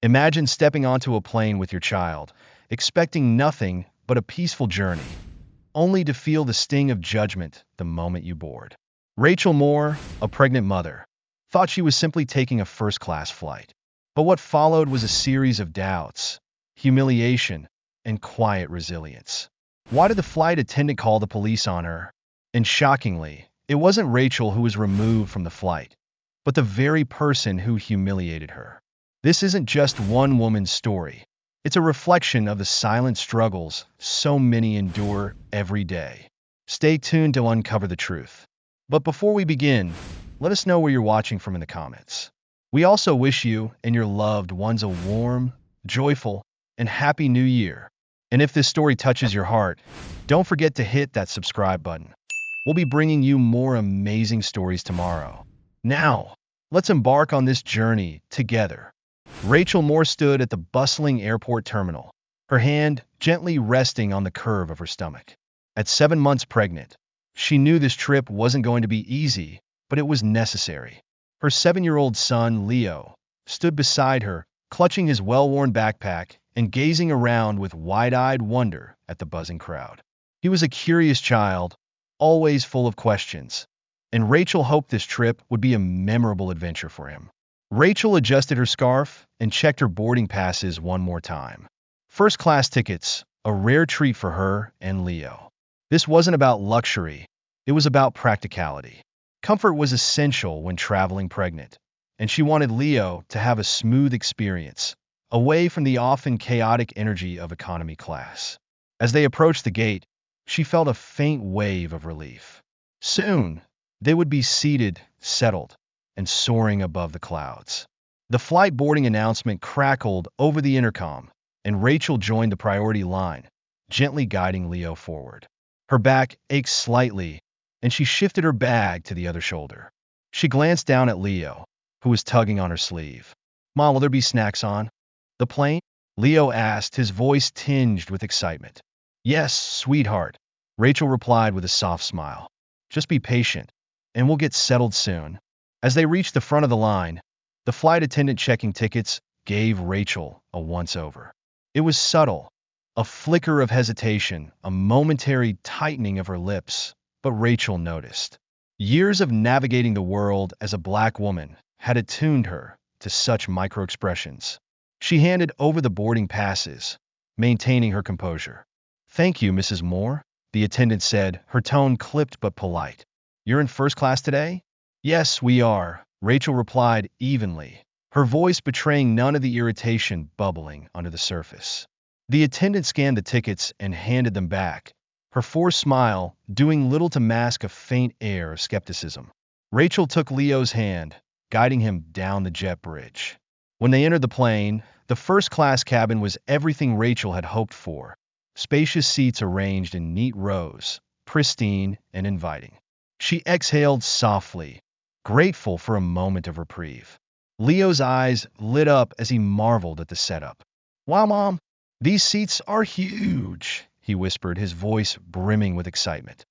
Imagine stepping onto a plane with your child, expecting nothing but a peaceful journey, only to feel the sting of judgment the moment you board. Rachel Moore, a pregnant mother, thought she was simply taking a first-class flight. But what followed was a series of doubts, humiliation, and quiet resilience. Why did the flight attendant call the police on her? And shockingly, it wasn't Rachel who was removed from the flight, but the very person who humiliated her. This isn't just one woman's story. It's a reflection of the silent struggles so many endure every day. Stay tuned to uncover the truth. But before we begin, let us know where you're watching from in the comments. We also wish you and your loved ones a warm, joyful, and happy new year. And if this story touches your heart, don't forget to hit that subscribe button. We'll be bringing you more amazing stories tomorrow. Now, let's embark on this journey together. Rachel Moore stood at the bustling airport terminal, her hand gently resting on the curve of her stomach. At 7 months pregnant, she knew this trip wasn't going to be easy, but it was necessary. Her 7-year-old son, Leo, stood beside her, clutching his well-worn backpack and gazing around with wide-eyed wonder at the buzzing crowd. He was a curious child, always full of questions, and Rachel hoped this trip would be a memorable adventure for him. Rachel adjusted her scarf and checked her boarding passes one more time. First-class tickets, a rare treat for her and Leo. This wasn't about luxury, it was about practicality. Comfort was essential when traveling pregnant, and she wanted Leo to have a smooth experience, away from the often chaotic energy of economy class. As they approached the gate, she felt a faint wave of relief. Soon, they would be seated, settled, and soaring above the clouds. The flight boarding announcement crackled over the intercom, and Rachel joined the priority line, gently guiding Leo forward. Her back ached slightly, and she shifted her bag to the other shoulder. She glanced down at Leo, who was tugging on her sleeve. "Mom, will there be snacks on the plane?" Leo asked, his voice tinged with excitement. "Yes, sweetheart," Rachel replied with a soft smile. "Just be patient, and we'll get settled soon." As they reached the front of the line, the flight attendant checking tickets gave Rachel a once-over. It was subtle, a flicker of hesitation, a momentary tightening of her lips, but Rachel noticed. Years of navigating the world as a black woman had attuned her to such micro-expressions. She handed over the boarding passes, maintaining her composure. "Thank you, Mrs. Moore," the attendant said, her tone clipped but polite. "You're in first class today?" "Yes, we are," Rachel replied evenly, her voice betraying none of the irritation bubbling under the surface. The attendant scanned the tickets and handed them back, her forced smile doing little to mask a faint air of skepticism. Rachel took Leo's hand, guiding him down the jet bridge. When they entered the plane, the first-class cabin was everything Rachel had hoped for. Spacious seats arranged in neat rows, pristine and inviting. She exhaled softly, grateful for a moment of reprieve. Leo's eyes lit up as he marveled at the setup. "Wow, Mom, these seats are huge," he whispered, his voice brimming with excitement.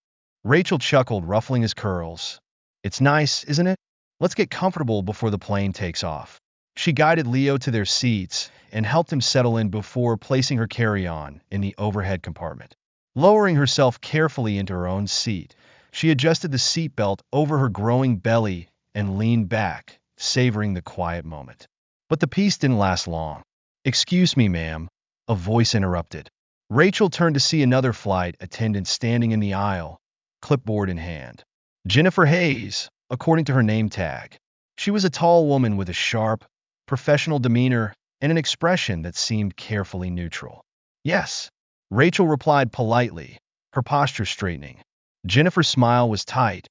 Rachel chuckled, ruffling his curls. "It's nice, isn't it? Let's get comfortable before the plane takes off." She guided Leo to their seats and helped him settle in before placing her carry-on in the overhead compartment. Lowering herself carefully into her own seat, she adjusted the seatbelt over her growing belly and leaned back, savoring the quiet moment. But the peace didn't last long. "Excuse me, ma'am," a voice interrupted. Rachel turned to see another flight attendant standing in the aisle, clipboard in hand. Jennifer Hayes, according to her name tag. She was a tall woman with a sharp, professional demeanor and an expression that seemed carefully neutral. "Yes," Rachel replied politely, her posture straightening. Jennifer's smile was tight,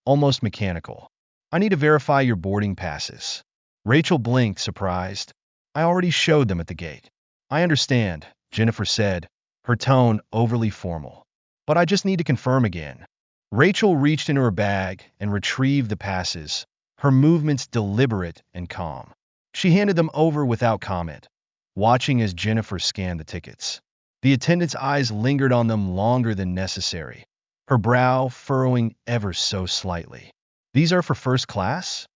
almost mechanical. "I need to verify your boarding passes." Rachel blinked, surprised. "I already showed them at the gate." "I understand," Jennifer said, her tone overly formal. "But I just need to confirm again." Rachel reached into her bag and retrieved the passes, her movements deliberate and calm. She handed them over without comment, watching as Jennifer scanned the tickets. The attendant's eyes lingered on them longer than necessary, her brow furrowing ever so slightly. "These are for first class?"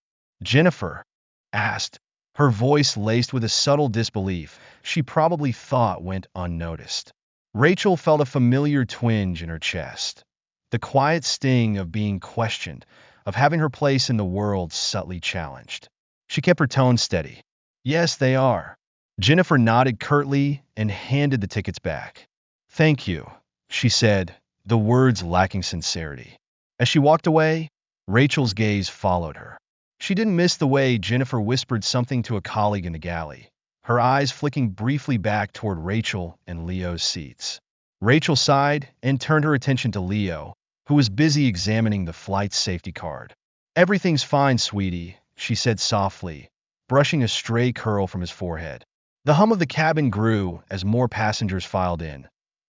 Jennifer asked, her voice laced with a subtle disbelief she probably thought went unnoticed. Rachel felt a familiar twinge in her chest. The quiet sting of being questioned, of having her place in the world subtly challenged. She kept her tone steady. Yes, they are. Jennifer nodded curtly and handed the tickets back. Thank you, she said, the words lacking sincerity. As she walked away, Rachel's gaze followed her. She didn't miss the way Jennifer whispered something to a colleague in the galley, her eyes flicking briefly back toward Rachel and Leo's seats. Rachel sighed and turned her attention to Leo, who was busy examining the flight's safety card. Everything's fine, sweetie, she said softly, brushing a stray curl from his forehead. The hum of the cabin grew as more passengers filed in,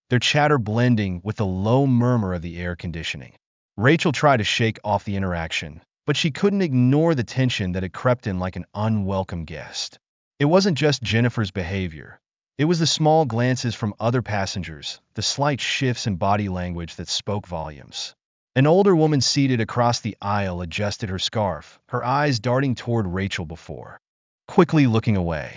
their chatter blending with the low murmur of the air conditioning. Rachel tried to shake off the interaction, but she couldn't ignore the tension that had crept in like an unwelcome guest. It wasn't just Jennifer's behavior. It was the small glances from other passengers, the slight shifts in body language that spoke volumes. An older woman seated across the aisle adjusted her scarf, her eyes darting toward Rachel before quickly looking away.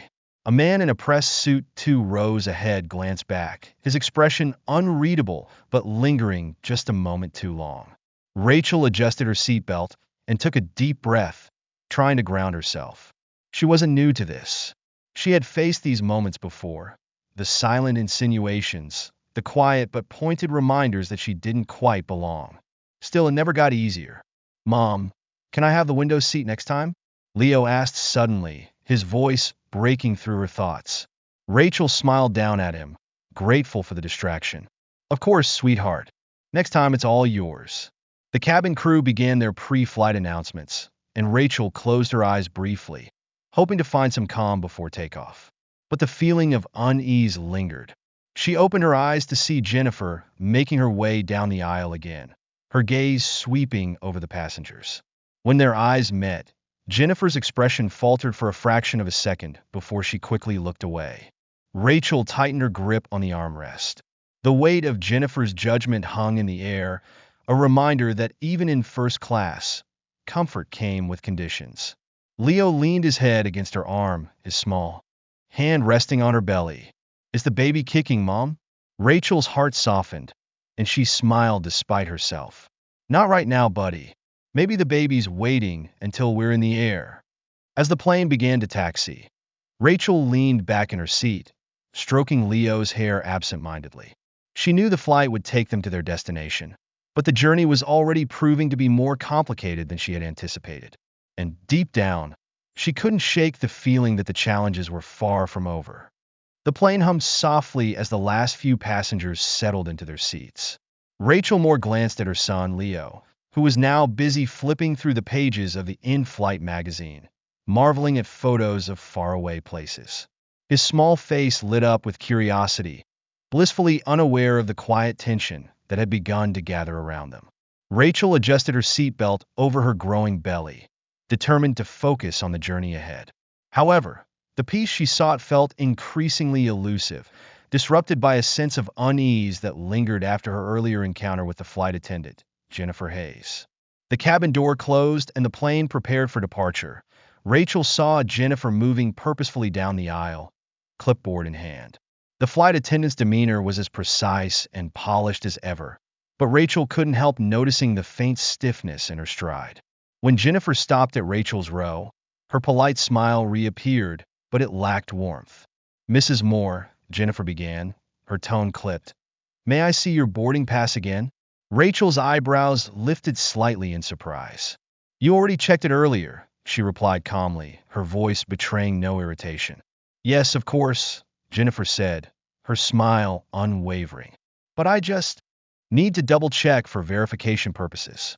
A man in a press suit 2 rows ahead glanced back, his expression unreadable but lingering just a moment too long. Rachel adjusted her seatbelt and took a deep breath, trying to ground herself. She wasn't new to this. She had faced these moments before, the silent insinuations, the quiet but pointed reminders that she didn't quite belong. Still, it never got easier. Mom, can I have the window seat next time? Leo asked suddenly, his voice breaking through her thoughts. Rachel smiled down at him, grateful for the distraction. Of course, sweetheart. Next time it's all yours. The cabin crew began their pre-flight announcements, and Rachel closed her eyes briefly, hoping to find some calm before takeoff. But the feeling of unease lingered. She opened her eyes to see Jennifer making her way down the aisle again, her gaze sweeping over the passengers. When their eyes met, Jennifer's expression faltered for a fraction of a second before she quickly looked away. Rachel tightened her grip on the armrest. The weight of Jennifer's judgment hung in the air, a reminder that even in first class, comfort came with conditions. Leo leaned his head against her arm, his small hand resting on her belly. Is the baby kicking, Mom? Rachel's heart softened, and she smiled despite herself. Not right now, buddy. Maybe the baby's waiting until we're in the air. As the plane began to taxi, Rachel leaned back in her seat, stroking Leo's hair absent-mindedly. She knew the flight would take them to their destination, but the journey was already proving to be more complicated than she had anticipated. And deep down, she couldn't shake the feeling that the challenges were far from over. The plane hummed softly as the last few passengers settled into their seats. Rachel Moore glanced at her son, Leo, who was now busy flipping through the pages of the in-flight magazine, marveling at photos of faraway places. His small face lit up with curiosity, blissfully unaware of the quiet tension that had begun to gather around them. Rachel adjusted her seatbelt over her growing belly, determined to focus on the journey ahead. However, the peace she sought felt increasingly elusive, disrupted by a sense of unease that lingered after her earlier encounter with the flight attendant, Jennifer Hayes. The cabin door closed and the plane prepared for departure. Rachel saw Jennifer moving purposefully down the aisle, clipboard in hand. The flight attendant's demeanor was as precise and polished as ever, but Rachel couldn't help noticing the faint stiffness in her stride. When Jennifer stopped at Rachel's row, her polite smile reappeared, but it lacked warmth. Mrs. Moore, Jennifer began, her tone clipped. May I see your boarding pass again? Rachel's eyebrows lifted slightly in surprise. You already checked it earlier, she replied calmly, her voice betraying no irritation. Yes, of course, Jennifer said, her smile unwavering. But I just need to double-check for verification purposes.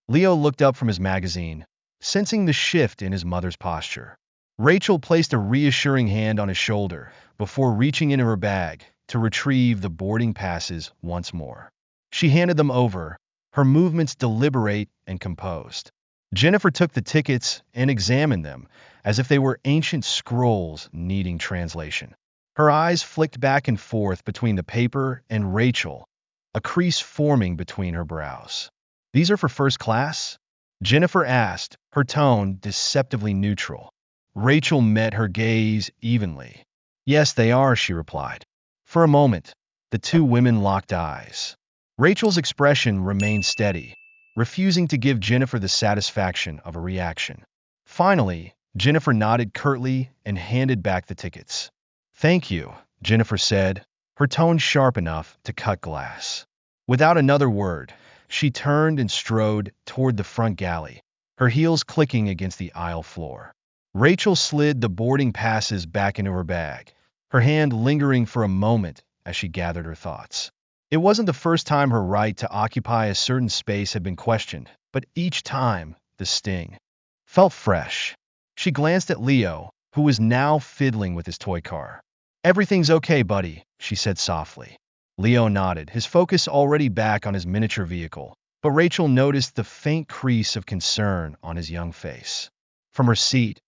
Leo looked up from his magazine, sensing the shift in his mother's posture. Rachel placed a reassuring hand on his shoulder before reaching into her bag to retrieve the boarding passes once more. She handed them over, her movements deliberate and composed. Jennifer took the tickets and examined them as if they were ancient scrolls needing translation. Her eyes flicked back and forth between the paper and Rachel, a crease forming between her brows. These are for first class? Jennifer asked, her tone deceptively neutral. Rachel met her gaze evenly. Yes, they are, she replied. For a moment, the two women locked eyes. Rachel's expression remained steady, refusing to give Jennifer the satisfaction of a reaction. Finally, Jennifer nodded curtly and handed back the tickets. Thank you, Jennifer said, her tone sharp enough to cut glass. Without another word, she turned and strode toward the front galley, her heels clicking against the aisle floor. Rachel slid the boarding passes back into her bag, her hand lingering for a moment as she gathered her thoughts. It wasn't the first time her right to occupy a certain space had been questioned, but each time, the sting felt fresh. She glanced at Leo, who was now fiddling with his toy car. Everything's okay, buddy, she said softly. Leo nodded, his focus already back on his miniature vehicle, but Rachel noticed the faint crease of concern on his young face. From her seat,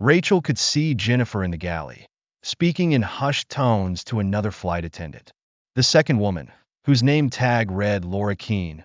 Rachel could see Jennifer in the galley, speaking in hushed tones to another flight attendant. The second woman, whose name tag read Laura Keene,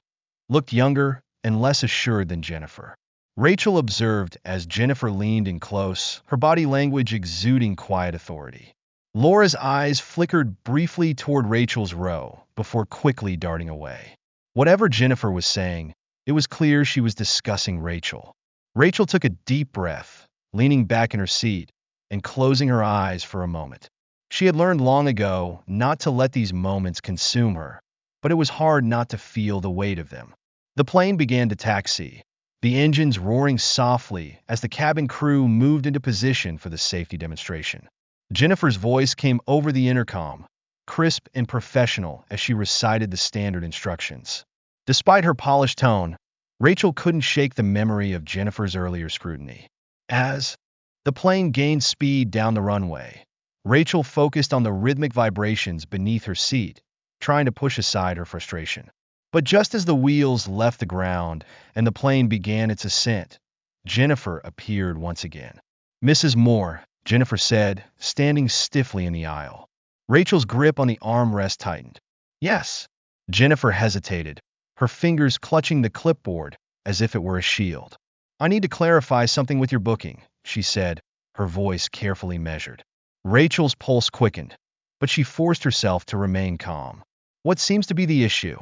looked younger and less assured than Jennifer. Rachel observed as Jennifer leaned in close, her body language exuding quiet authority. Laura's eyes flickered briefly toward Rachel's row before quickly darting away. Whatever Jennifer was saying, it was clear she was discussing Rachel. Rachel took a deep breath, leaning back in her seat and closing her eyes for a moment. She had learned long ago not to let these moments consume her, but it was hard not to feel the weight of them. The plane began to taxi, the engines roaring softly as the cabin crew moved into position for the safety demonstration. Jennifer's voice came over the intercom, crisp and professional as she recited the standard instructions. Despite her polished tone, Rachel couldn't shake the memory of Jennifer's earlier scrutiny. As the plane gained speed down the runway, Rachel focused on the rhythmic vibrations beneath her seat, trying to push aside her frustration. But just as the wheels left the ground and the plane began its ascent, Jennifer appeared once again. Mrs. Moore, Jennifer said, standing stiffly in the aisle. Rachel's grip on the armrest tightened. Yes. Jennifer hesitated, her fingers clutching the clipboard as if it were a shield. I need to clarify something with your booking, she said, her voice carefully measured. Rachel's pulse quickened, but she forced herself to remain calm. What seems to be the issue?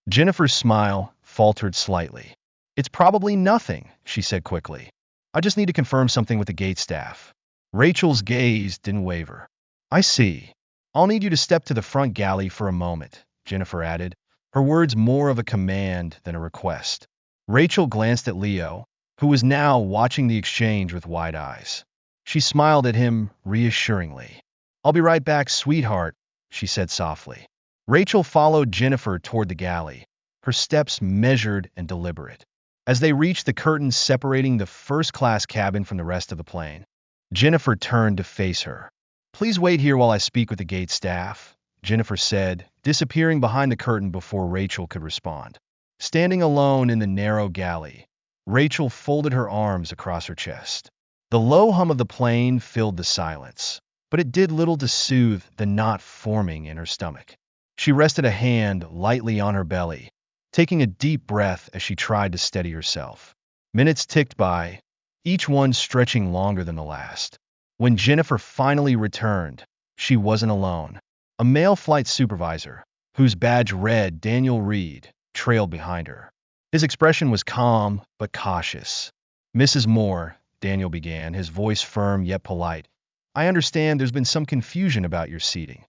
Jennifer's smile faltered slightly. It's probably nothing, she said quickly. I just need to confirm something with the gate staff. Rachel's gaze didn't waver. I see. I'll need you to step to the front galley for a moment, Jennifer added, her words more of a command than a request. Rachel glanced at Leo, who was now watching the exchange with wide eyes. She smiled at him reassuringly. I'll be right back, sweetheart, she said softly. Rachel followed Jennifer toward the galley, her steps measured and deliberate. As they reached the curtains separating the first-class cabin from the rest of the plane, Jennifer turned to face her. Please wait here while I speak with the gate staff, Jennifer said, disappearing behind the curtain before Rachel could respond. Standing alone in the narrow galley, Rachel folded her arms across her chest. The low hum of the plane filled the silence, but it did little to soothe the knot forming in her stomach. She rested a hand lightly on her belly, taking a deep breath as she tried to steady herself. Minutes ticked by, each one stretching longer than the last. When Jennifer finally returned, she wasn't alone. A male flight supervisor, whose badge read Daniel Reed, trailed behind her. His expression was calm but cautious. Mrs. Moore, Daniel began, his voice firm yet polite. I understand there's been some confusion about your seating.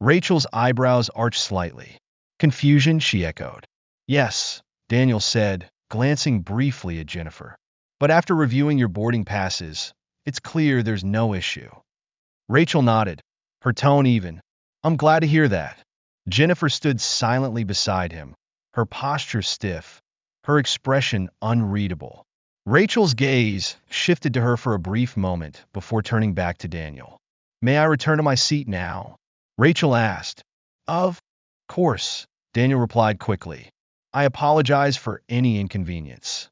Rachel's eyebrows arched slightly. Confusion, she echoed. Yes, Daniel said, glancing briefly at Jennifer. But after reviewing your boarding passes, it's clear there's no issue. Rachel nodded, her tone even. I'm glad to hear that. Jennifer stood silently beside him, her posture stiff, her expression unreadable. Rachel's gaze shifted to her for a brief moment before turning back to Daniel. May I return to my seat now? Rachel asked. Of course, Daniel replied quickly. I apologize for any inconvenience.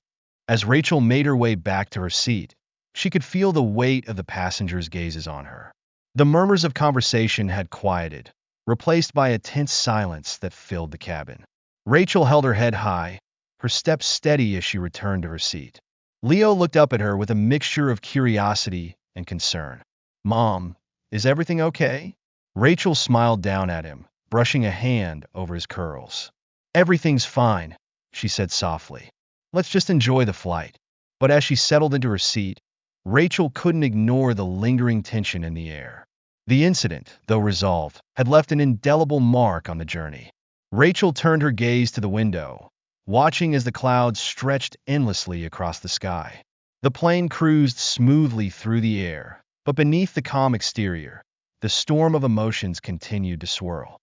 As Rachel made her way back to her seat, she could feel the weight of the passengers' gazes on her. The murmurs of conversation had quieted, replaced by a tense silence that filled the cabin. Rachel held her head high, her steps steady as she returned to her seat. Leo looked up at her with a mixture of curiosity and concern. "Mom, is everything okay?" Rachel smiled down at him, brushing a hand over his curls. "Everything's fine," she said softly. "Let's just enjoy the flight." But as she settled into her seat, Rachel couldn't ignore the lingering tension in the air. The incident, though resolved, had left an indelible mark on the journey. Rachel turned her gaze to the window, watching as the clouds stretched endlessly across the sky. The plane cruised smoothly through the air, but beneath the calm exterior, the storm of emotions continued to swirl.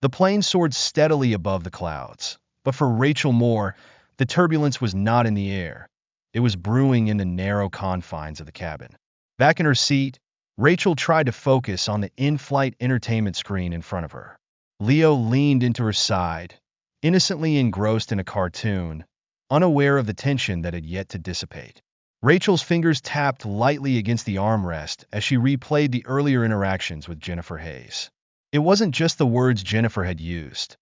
The plane soared steadily above the clouds, but for Rachel Moore, the turbulence was not in the air. It was brewing in the narrow confines of the cabin. Back in her seat, Rachel tried to focus on the in-flight entertainment screen in front of her. Leo leaned into her side, innocently engrossed in a cartoon, unaware of the tension that had yet to dissipate. Rachel's fingers tapped lightly against the armrest as she replayed the earlier interactions with Jennifer Hayes. It wasn't just the words Jennifer had used.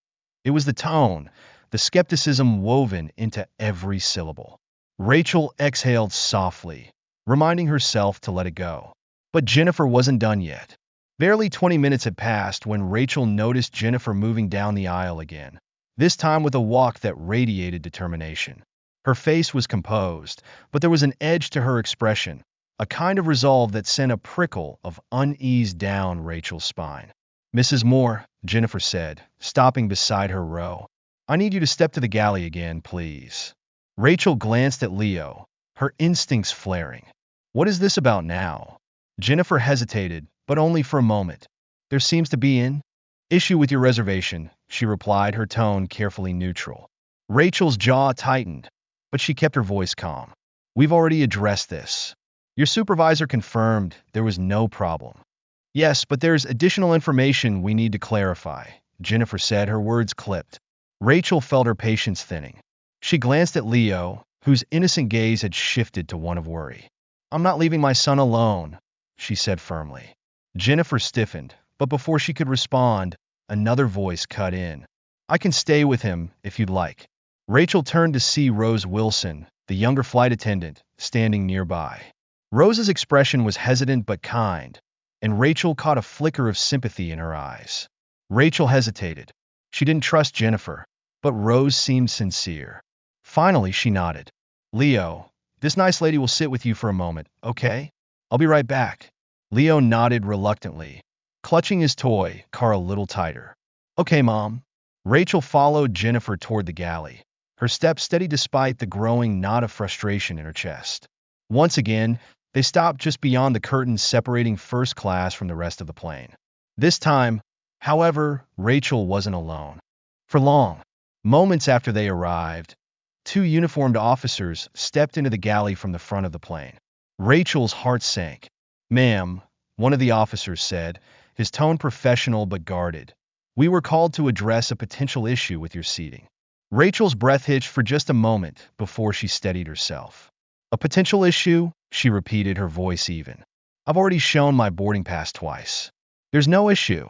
It was the tone, the skepticism woven into every syllable. Rachel exhaled softly, reminding herself to let it go. But Jennifer wasn't done yet. Barely 20 minutes had passed when Rachel noticed Jennifer moving down the aisle again, this time with a walk that radiated determination. Her face was composed, but there was an edge to her expression, a kind of resolve that sent a prickle of unease down Rachel's spine. "Mrs. Moore," Jennifer said, stopping beside her row, "I need you to step to the galley again, please." Rachel glanced at Leo, her instincts flaring. "What is this about now?" Jennifer hesitated, but only for a moment. "There seems to be an issue with your reservation," she replied, her tone carefully neutral. Rachel's jaw tightened, but she kept her voice calm. "We've already addressed this. Your supervisor confirmed there was no problem." "Yes, but there's additional information we need to clarify," Jennifer said, her words clipped. Rachel felt her patience thinning. She glanced at Leo, whose innocent gaze had shifted to one of worry. "I'm not leaving my son alone," she said firmly. Jennifer stiffened, but before she could respond, another voice cut in. "I can stay with him if you'd like." Rachel turned to see Rose Wilson, the younger flight attendant, standing nearby. Rose's expression was hesitant but kind, and Rachel caught a flicker of sympathy in her eyes. Rachel hesitated. She didn't trust Jennifer, but Rose seemed sincere. Finally, she nodded. "Leo, this nice lady will sit with you for a moment, okay? I'll be right back." Leo nodded reluctantly, clutching his toy car a little tighter. "Okay, Mom." Rachel followed Jennifer toward the galley, her steps steady despite the growing knot of frustration in her chest. Once again, they stopped just beyond the curtains separating first class from the rest of the plane. This time, however, Rachel wasn't alone. For long, moments after they arrived, two uniformed officers stepped into the galley from the front of the plane. Rachel's heart sank. "Ma'am," one of the officers said, his tone professional but guarded, "we were called to address a potential issue with your seating." Rachel's breath hitched for just a moment before she steadied herself. "A potential issue?" she repeated, her voice even. "I've already shown my boarding pass twice." "There's no issue."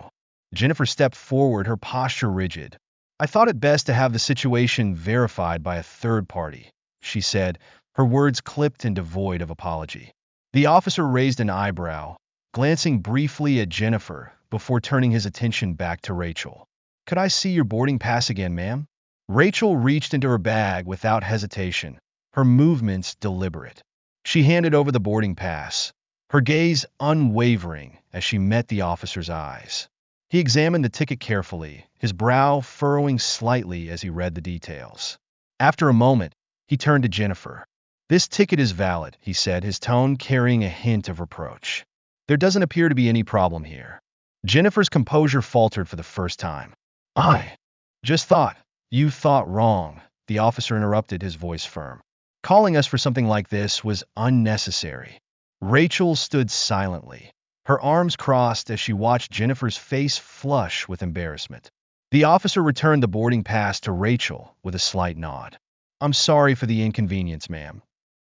Jennifer stepped forward, her posture rigid. "I thought it best to have the situation verified by a third party," she said, her words clipped and devoid of apology. The officer raised an eyebrow, glancing briefly at Jennifer before turning his attention back to Rachel. "Could I see your boarding pass again, ma'am?" Rachel reached into her bag without hesitation, her movements deliberate. She handed over the boarding pass, her gaze unwavering as she met the officer's eyes. He examined the ticket carefully, his brow furrowing slightly as he read the details. After a moment, he turned to Jennifer. "This ticket is valid," he said, his tone carrying a hint of reproach. "There doesn't appear to be any problem here." Jennifer's composure faltered for the first time. "I just thought." "You thought wrong," the officer interrupted, his voice firm. "Calling us for something like this was unnecessary." Rachel stood silently, her arms crossed as she watched Jennifer's face flush with embarrassment. The officer returned the boarding pass to Rachel with a slight nod. "I'm sorry for the inconvenience, ma'am."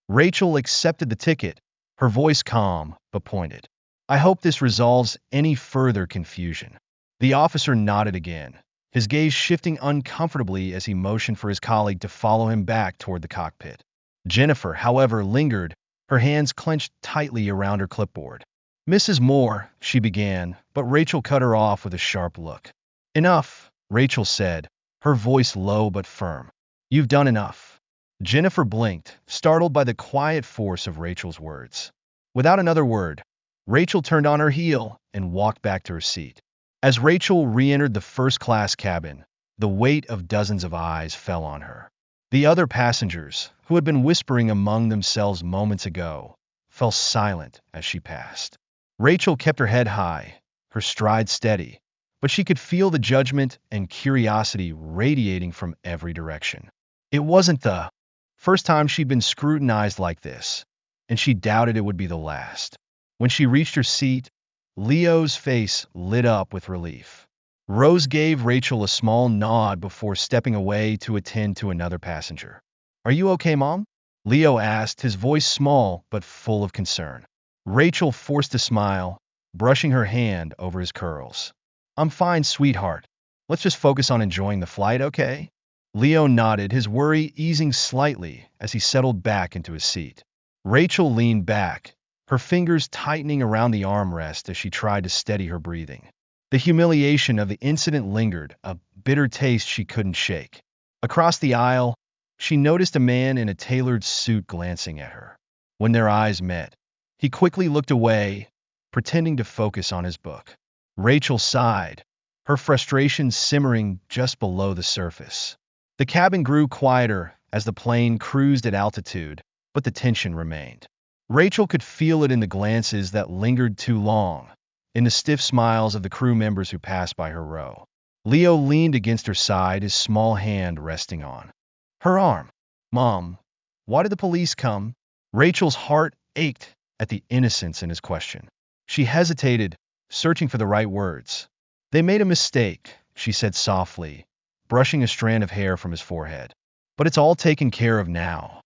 Rachel accepted the ticket, her voice calm but pointed. "I hope this resolves any further confusion." The officer nodded again, his gaze shifting uncomfortably as he motioned for his colleague to follow him back toward the cockpit. Jennifer, however, lingered, her hands clenched tightly around her clipboard. "Mrs. Moore," she began, but Rachel cut her off with a sharp look. "Enough," Rachel said, her voice low but firm. "You've done enough." Jennifer blinked, startled by the quiet force of Rachel's words. Without another word, Rachel turned on her heel and walked back to her seat. As Rachel re-entered the first-class cabin, the weight of dozens of eyes fell on her. The other passengers, who had been whispering among themselves moments ago, fell silent as she passed. Rachel kept her head high, her stride steady, but she could feel the judgment and curiosity radiating from every direction. It wasn't the first time she'd been scrutinized like this, and she doubted it would be the last. When she reached her seat, Leo's face lit up with relief. Rose gave Rachel a small nod before stepping away to attend to another passenger. "Are you okay, Mom?" Leo asked, his voice small but full of concern. Rachel forced a smile, brushing her hand over his curls. "I'm fine, sweetheart. Let's just focus on enjoying the flight, okay?" Leo nodded, his worry easing slightly as he settled back into his seat. Rachel leaned back, her fingers tightening around the armrest as she tried to steady her breathing. The humiliation of the incident lingered, a bitter taste she couldn't shake. Across the aisle, she noticed a man in a tailored suit glancing at her. When their eyes met, he quickly looked away, pretending to focus on his book. Rachel sighed, her frustration simmering just below the surface. The cabin grew quieter as the plane cruised at altitude, but the tension remained. Rachel could feel it in the glances that lingered too long, in the stiff smiles of the crew members who passed by her row. Leo leaned against her side, his small hand resting on her arm. "Mom, why did the police come?" Rachel's heart ached at the innocence in his question. She hesitated, searching for the right words. "They made a mistake," she said softly, brushing a strand of hair from his forehead. "But it's all taken care of now."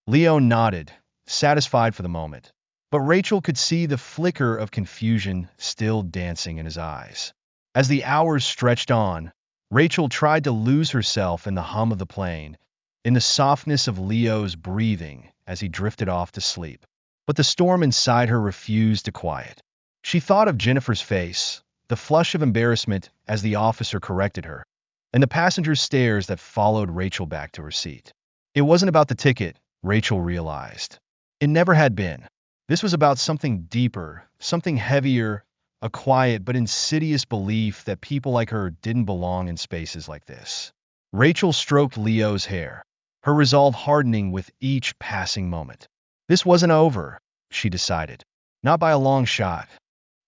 Leo nodded, satisfied for the moment, but Rachel could see the flicker of confusion still dancing in his eyes. As the hours stretched on, Rachel tried to lose herself in the hum of the plane, in the softness of Leo's breathing as he drifted off to sleep. But the storm inside her refused to quiet. She thought of Jennifer's face, the flush of embarrassment as the officer corrected her, and the passenger's stares that followed Rachel back to her seat. It wasn't about the ticket, Rachel realized. It never had been. This was about something deeper, something heavier, a quiet but insidious belief that people like her didn't belong in spaces like this. Rachel stroked Leo's hair, her resolve hardening with each passing moment. This wasn't over, she decided. Not by a long shot.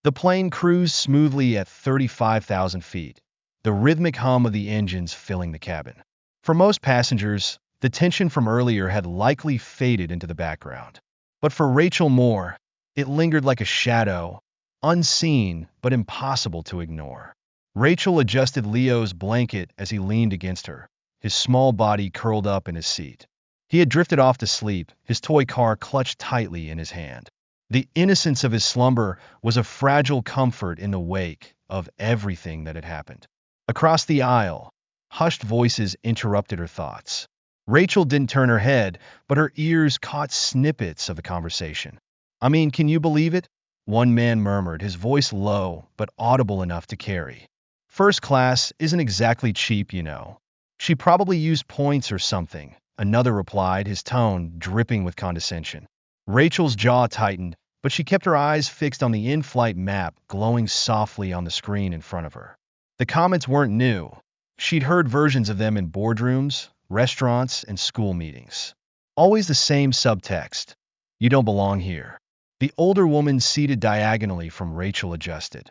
The plane cruised smoothly at 35,000 feet, the rhythmic hum of the engines filling the cabin. For most passengers, the tension from earlier had likely faded into the background. But for Rachel Moore, it lingered like a shadow, unseen but impossible to ignore. Rachel adjusted Leo's blanket as he leaned against her, his small body curled up in his seat. He had drifted off to sleep, his toy car clutched tightly in his hand. The innocence of his slumber was a fragile comfort in the wake of everything that had happened. Across the aisle, hushed voices interrupted her thoughts. Rachel didn't turn her head, but her ears caught snippets of the conversation. "I mean, can you believe it?" One man murmured, his voice low but audible enough to carry. "First class isn't exactly cheap, you know. She probably used points or something," another replied, his tone dripping with condescension. Rachel's jaw tightened, but she kept her eyes fixed on the in-flight map glowing softly on the screen in front of her. The comments weren't new. She'd heard versions of them in boardrooms, restaurants, and school meetings. Always the same subtext: "You don't belong here." The older woman seated diagonally from Rachel adjusted,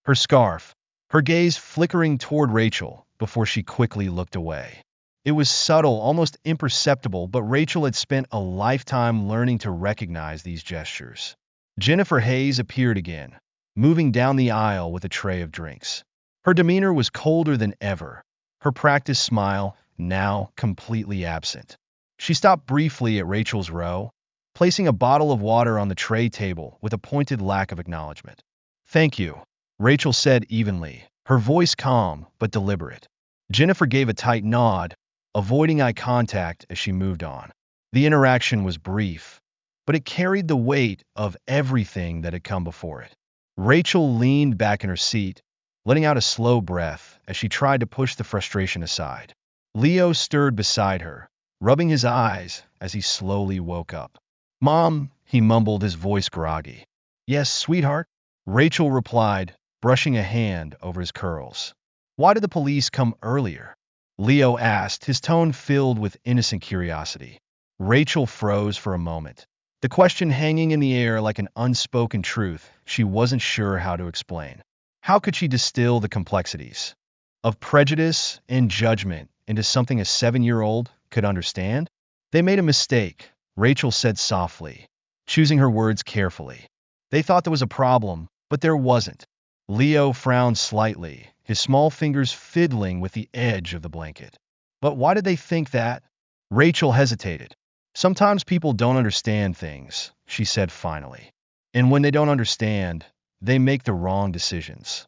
her scarf, her gaze flickering toward Rachel before she quickly looked away. It was subtle, almost imperceptible, but Rachel had spent a lifetime learning to recognize these gestures. Jennifer Hayes appeared again, moving down the aisle with a tray of drinks. Her demeanor was colder than ever, her practiced smile now completely absent. She stopped briefly at Rachel's row, placing a bottle of water on the tray table with a pointed lack of acknowledgement. "Thank you," Rachel said evenly, her voice calm but deliberate. Jennifer gave a tight nod, avoiding eye contact as she moved on. The interaction was brief, but it carried the weight of everything that had come before it. Rachel leaned back in her seat, letting out a slow breath as she tried to push the frustration aside. Leo stirred beside her, rubbing his eyes as he slowly woke up. "Mom," he mumbled, his voice groggy. "Yes, sweetheart," Rachel replied, brushing a hand over his curls. "Why did the police come earlier?" Leo asked, his tone filled with innocent curiosity. Rachel froze for a moment, the question hanging in the air like an unspoken truth she wasn't sure how to explain. How could she distill the complexities of prejudice and judgment into something a 7-year-old could understand? "They made a mistake," Rachel said softly, choosing her words carefully. "They thought there was a problem, but there wasn't." Leo frowned slightly, his small fingers fiddling with the edge of the blanket. "But why did they think that?" Rachel hesitated. "Sometimes people don't understand things," she said finally. "And when they don't understand, they make the wrong decisions."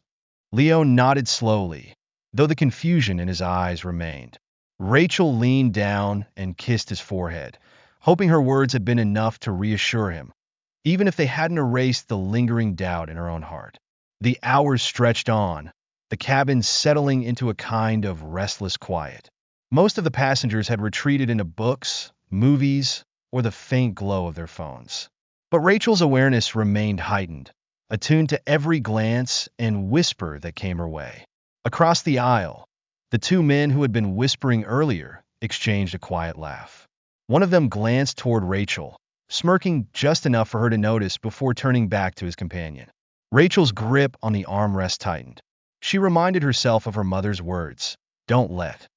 Leo nodded slowly, though the confusion in his eyes remained. Rachel leaned down and kissed his forehead, hoping her words had been enough to reassure him, even if they hadn't erased the lingering doubt in her own heart. The hours stretched on, the cabin settling into a kind of restless quiet. Most of the passengers had retreated into books, movies, or the faint glow of their phones. But Rachel's awareness remained heightened, attuned to every glance and whisper that came her way. Across the aisle, the two men who had been whispering earlier exchanged a quiet laugh. One of them glanced toward Rachel, smirking just enough for her to notice before turning back to his companion. Rachel's grip on the armrest tightened. She reminded herself of her mother's words, "Don't let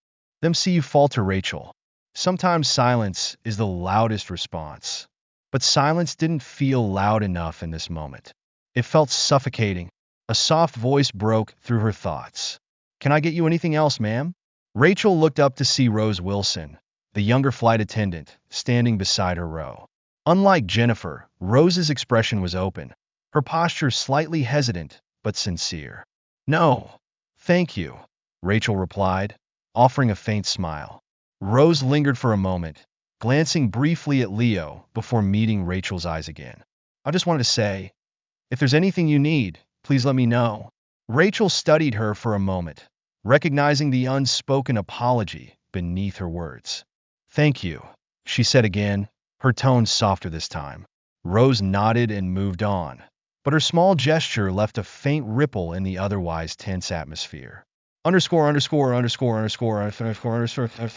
them see you falter, Rachel." Sometimes silence is the loudest response. But silence didn't feel loud enough in this moment. It felt suffocating. A soft voice broke through her thoughts. "Can I get you anything else, ma'am?" Rachel looked up to see Rose Wilson, the younger flight attendant, standing beside her row. Unlike Jennifer, Rose's expression was open, her posture slightly hesitant but sincere. "No, thank you," Rachel replied, offering a faint smile. Rose lingered for a moment, glancing briefly at Leo before meeting Rachel's eyes again. "I just wanted to say, if there's anything you need, please let me know." Rachel studied her for a moment, recognizing the unspoken apology beneath her words. "Thank you," she said again, her tone softer this time. Rose nodded and moved on, but her small gesture left a faint ripple in the otherwise tense atmosphere. Underscore underscore underscore underscore underscore underscore underscore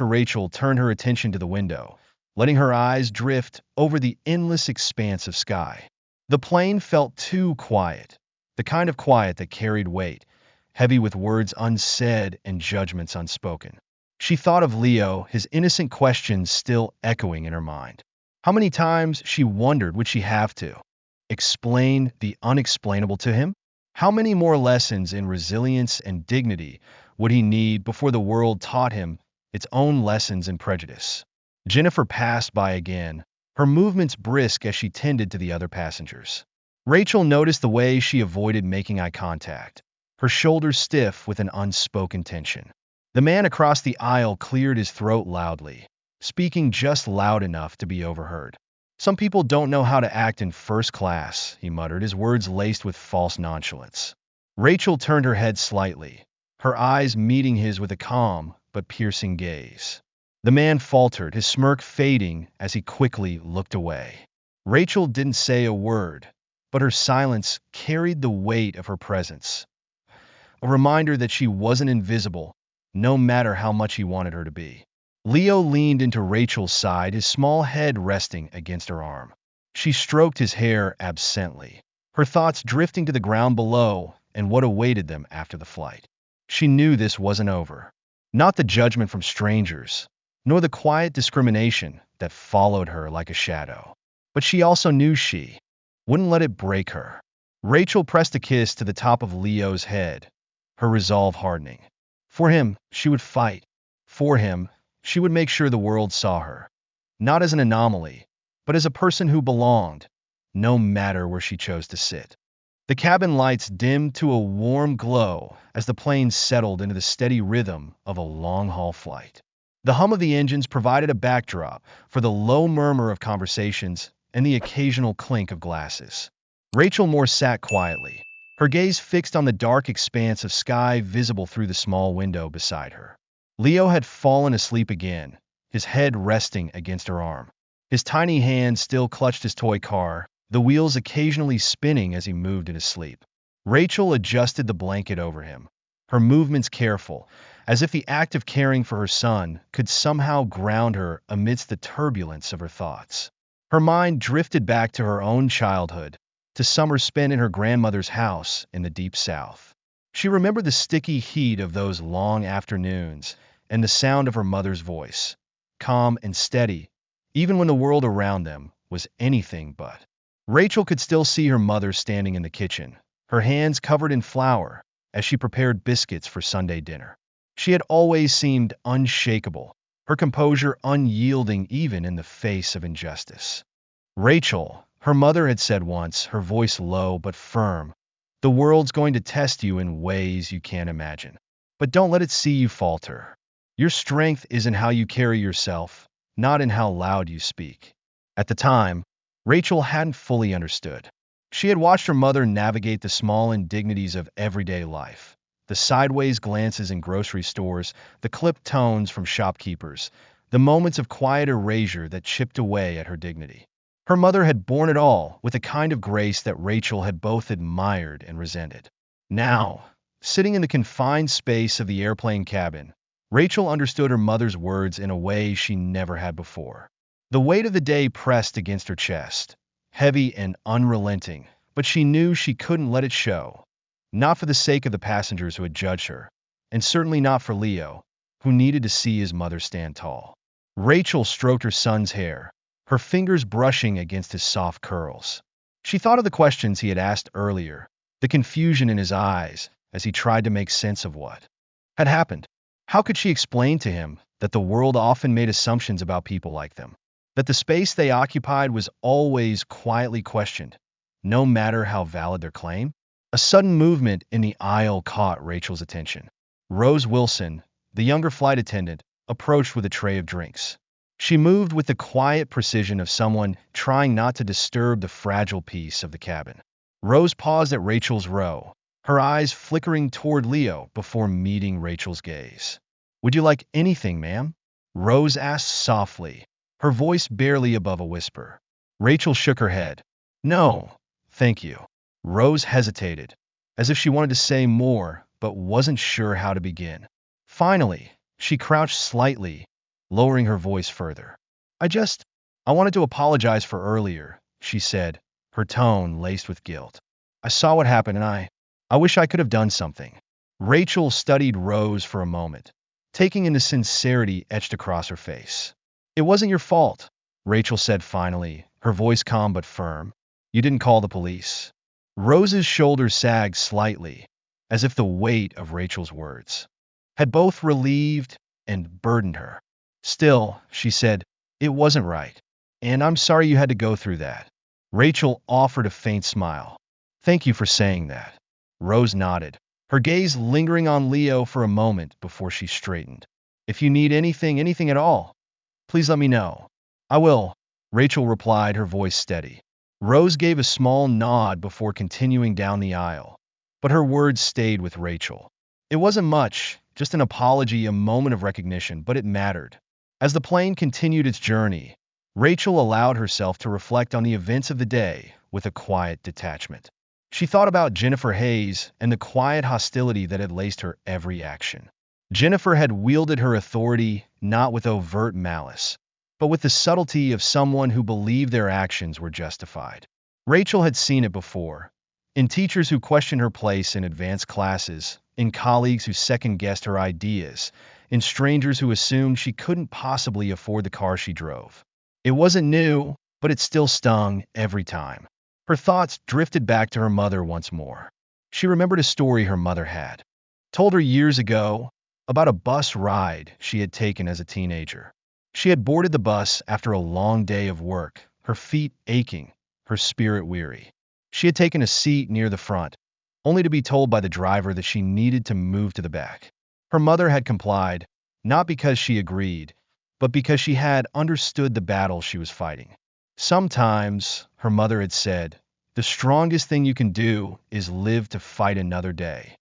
Rachel turned her attention to the window, letting her eyes drift over the endless expanse of sky. The plane felt too quiet, the kind of quiet that carried weight, heavy with words unsaid and judgments unspoken. She thought of Leo, his innocent questions still echoing in her mind. How many times, she wondered, would she have to explain the unexplainable to him? How many more lessons in resilience and dignity would he need before the world taught him its own lessons in prejudice? Jennifer passed by again, her movements brisk as she tended to the other passengers. Rachel noticed the way she avoided making eye contact, her shoulders stiff with an unspoken tension. The man across the aisle cleared his throat loudly, speaking just loud enough to be overheard. "Some people don't know how to act in first class," he muttered, his words laced with false nonchalance. Rachel turned her head slightly, her eyes meeting his with a calm but piercing gaze. The man faltered, his smirk fading as he quickly looked away. Rachel didn't say a word, but her silence carried the weight of her presence, a reminder that she wasn't invisible, no matter how much he wanted her to be. Leo leaned into Rachel's side, his small head resting against her arm. She stroked his hair absently, her thoughts drifting to the ground below and what awaited them after the flight. She knew this wasn't over. Not the judgment from strangers, nor the quiet discrimination that followed her like a shadow. But she also knew she wouldn't let it break her. Rachel pressed a kiss to the top of Leo's head, her resolve hardening. For him, she would fight. For him, she would make sure the world saw her, not as an anomaly, but as a person who belonged, no matter where she chose to sit. The cabin lights dimmed to a warm glow as the plane settled into the steady rhythm of a long-haul flight. The hum of the engines provided a backdrop for the low murmur of conversations and the occasional clink of glasses. Rachel Moore sat quietly, her gaze fixed on the dark expanse of sky visible through the small window beside her. Leo had fallen asleep again, his head resting against her arm. His tiny hand still clutched his toy car, the wheels occasionally spinning as he moved in his sleep. Rachel adjusted the blanket over him, her movements careful, as if the act of caring for her son could somehow ground her amidst the turbulence of her thoughts. Her mind drifted back to her own childhood, to summers spent in her grandmother's house in the deep south. She remembered the sticky heat of those long afternoons and the sound of her mother's voice, calm and steady, even when the world around them was anything but. Rachel could still see her mother standing in the kitchen, her hands covered in flour, as she prepared biscuits for Sunday dinner. She had always seemed unshakable, her composure unyielding even in the face of injustice. Rachel, her mother had said once, her voice low but firm, the world's going to test you in ways you can't imagine. But don't let it see you falter. Your strength is in how you carry yourself, not in how loud you speak. At the time, Rachel hadn't fully understood. She had watched her mother navigate the small indignities of everyday life, the sideways glances in grocery stores, the clipped tones from shopkeepers, the moments of quiet erasure that chipped away at her dignity. Her mother had borne it all with a kind of grace that Rachel had both admired and resented. Now, sitting in the confined space of the airplane cabin, Rachel understood her mother's words in a way she never had before. The weight of the day pressed against her chest, heavy and unrelenting, but she knew she couldn't let it show. Not for the sake of the passengers who had judged her, and certainly not for Leo, who needed to see his mother stand tall. Rachel stroked her son's hair, her fingers brushing against his soft curls. She thought of the questions he had asked earlier, the confusion in his eyes as he tried to make sense of what had happened. How could she explain to him that the world often made assumptions about people like them? That the space they occupied was always quietly questioned, no matter how valid their claim? A sudden movement in the aisle caught Rachel's attention. Rose Wilson, the younger flight attendant, approached with a tray of drinks. She moved with the quiet precision of someone trying not to disturb the fragile peace of the cabin. Rose paused at Rachel's row, her eyes flickering toward Leo before meeting Rachel's gaze. "Would you like anything, ma'am?" Rose asked softly, her voice barely above a whisper. Rachel shook her head. "No, thank you." Rose hesitated, as if she wanted to say more, but wasn't sure how to begin. Finally, she crouched slightly, lowering her voice further. I wanted to apologize for earlier," she said, her tone laced with guilt. "I saw what happened and I wish I could have done something." Rachel studied Rose for a moment, taking in the sincerity etched across her face. "It wasn't your fault," Rachel said finally, her voice calm but firm. "You didn't call the police." Rose's shoulders sagged slightly, as if the weight of Rachel's words had both relieved and burdened her. "Still," she said, "it wasn't right. And I'm sorry you had to go through that." Rachel offered a faint smile. "Thank you for saying that." Rose nodded, her gaze lingering on Leo for a moment before she straightened. "If you need anything at all, please let me know." "I will," Rachel replied, her voice steady. Rose gave a small nod before continuing down the aisle, but her words stayed with Rachel. It wasn't much, just an apology, a moment of recognition, but it mattered. As the plane continued its journey, Rachel allowed herself to reflect on the events of the day with a quiet detachment. She thought about Jennifer Hayes and the quiet hostility that had laced her every action. Jennifer had wielded her authority not with overt malice, but with the subtlety of someone who believed their actions were justified. Rachel had seen it before, in teachers who questioned her place in advanced classes, in colleagues who second-guessed her ideas, in strangers who assumed she couldn't possibly afford the car she drove. It wasn't new, but it still stung every time. Her thoughts drifted back to her mother once more. She remembered a story her mother had told her years ago about a bus ride she had taken as a teenager. She had boarded the bus after a long day of work, her feet aching, her spirit weary. She had taken a seat near the front, only to be told by the driver that she needed to move to the back. Her mother had complied, not because she agreed, but because she had understood the battle she was fighting. Sometimes, her mother had said, the strongest thing you can do is live to fight another day.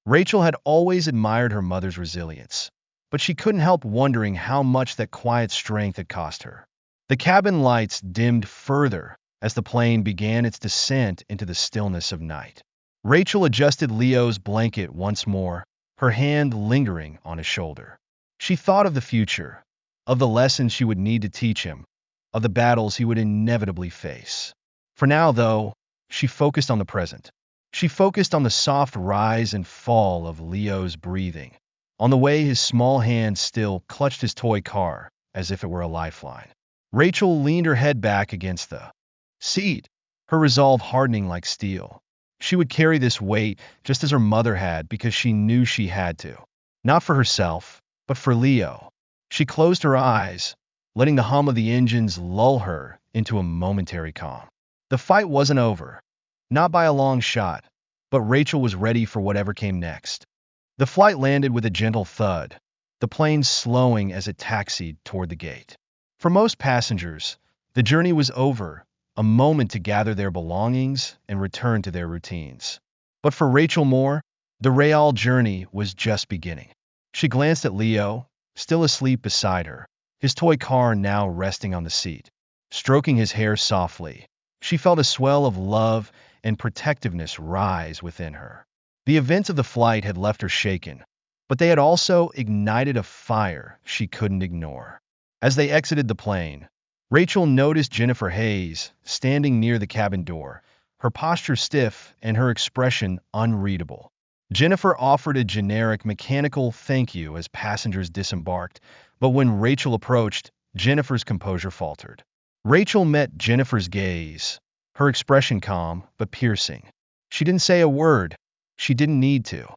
Rachel had always admired her mother's resilience, but she couldn't help wondering how much that quiet strength had cost her. The cabin lights dimmed further as the plane began its descent into the stillness of night. Rachel adjusted Leo's blanket once more, her hand lingering on his shoulder. She thought of the future, of the lessons she would need to teach him, of the battles he would inevitably face. For now, though, she focused on the present. She focused on the soft rise and fall of Leo's breathing, on the way his small hand still clutched his toy car as if it were a lifeline. Rachel leaned her head back against the seat, her resolve hardening like steel. She would carry this weight just as her mother had because she knew she had to. Not for herself, but for Leo. She closed her eyes, letting the hum of the engines lull her into a momentary calm. The fight wasn't over, not by a long shot, but Rachel was ready for whatever came next. The flight landed with a gentle thud, the plane slowing as it taxied toward the gate. For most passengers, the journey was over, a moment to gather their belongings and return to their routines. But for Rachel Moore, the real journey was just beginning. She glanced at Leo, still asleep beside her, his toy car now resting on the seat. Stroking his hair softly, she felt a swell of love and protectiveness rise within her. The events of the flight had left her shaken, but they had also ignited a fire she couldn't ignore. As they exited the plane, Rachel noticed Jennifer Hayes standing near the cabin door, her posture stiff and her expression unreadable. Jennifer offered a generic mechanical thank you as passengers disembarked, but when Rachel approached, Jennifer's composure faltered. Rachel met Jennifer's gaze, her expression calm but piercing. She didn't say a word. She didn't need to.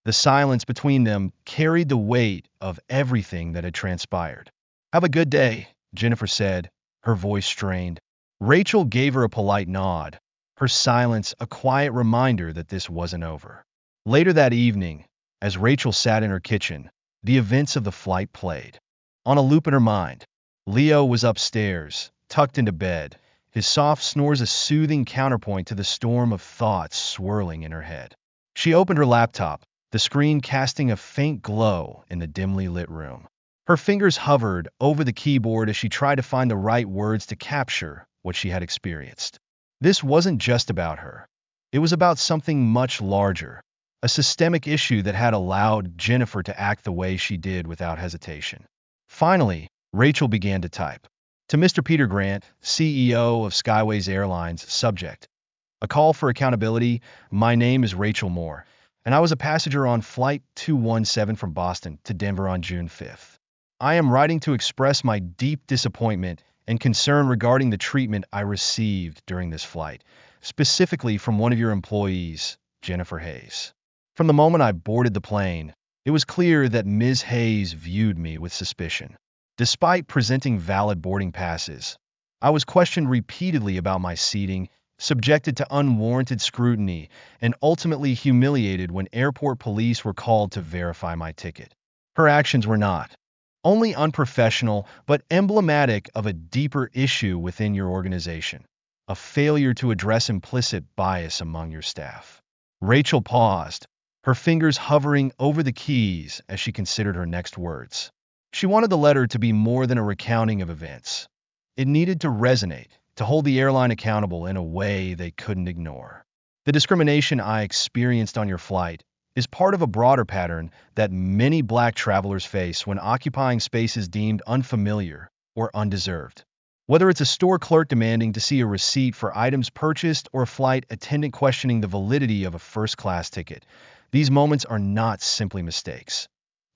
The silence between them carried the weight of everything that had transpired. "Have a good day," Jennifer said, her voice strained. Rachel gave her a polite nod, her silence a quiet reminder that this wasn't over. Later that evening, as Rachel sat in her kitchen, the events of the flight played. On a loop in her mind, Leo was upstairs, tucked into bed, his soft snores a soothing counterpoint to the storm of thoughts swirling in her head. She opened her laptop, the screen casting a faint glow in the dimly lit room. Her fingers hovered over the keyboard as she tried to find the right words to capture what she had experienced. This wasn't just about her. It was about something much larger, a systemic issue that had allowed Jennifer to act the way she did without hesitation. Finally, Rachel began to type. To Mr. Peter Grant, CEO of Skyways Airlines, subject. A call for accountability. My name is Rachel Moore, and I was a passenger on Flight 217 from Boston to Denver on June 5th. I am writing to express my deep disappointment and concern regarding the treatment I received during this flight, specifically from one of your employees, Jennifer Hayes. From the moment I boarded the plane, it was clear that Ms. Hayes viewed me with suspicion. Despite presenting valid boarding passes, I was questioned repeatedly about my seating, subjected to unwarranted scrutiny, and ultimately humiliated when airport police were called to verify my ticket. Her actions were not only unprofessional, but emblematic of a deeper issue within your organization, a failure to address implicit bias among your staff. Rachel paused, her fingers hovering over the keys as she considered her next words. She wanted the letter to be more than a recounting of events. It needed to resonate, to hold the airline accountable in a way they couldn't ignore. The discrimination I experienced on your flight is part of a broader pattern that many Black travelers face when occupying spaces deemed unfamiliar or undeserved. Whether it's a store clerk demanding to see a receipt for items purchased or a flight attendant questioning the validity of a first-class ticket, these moments are not simply mistakes.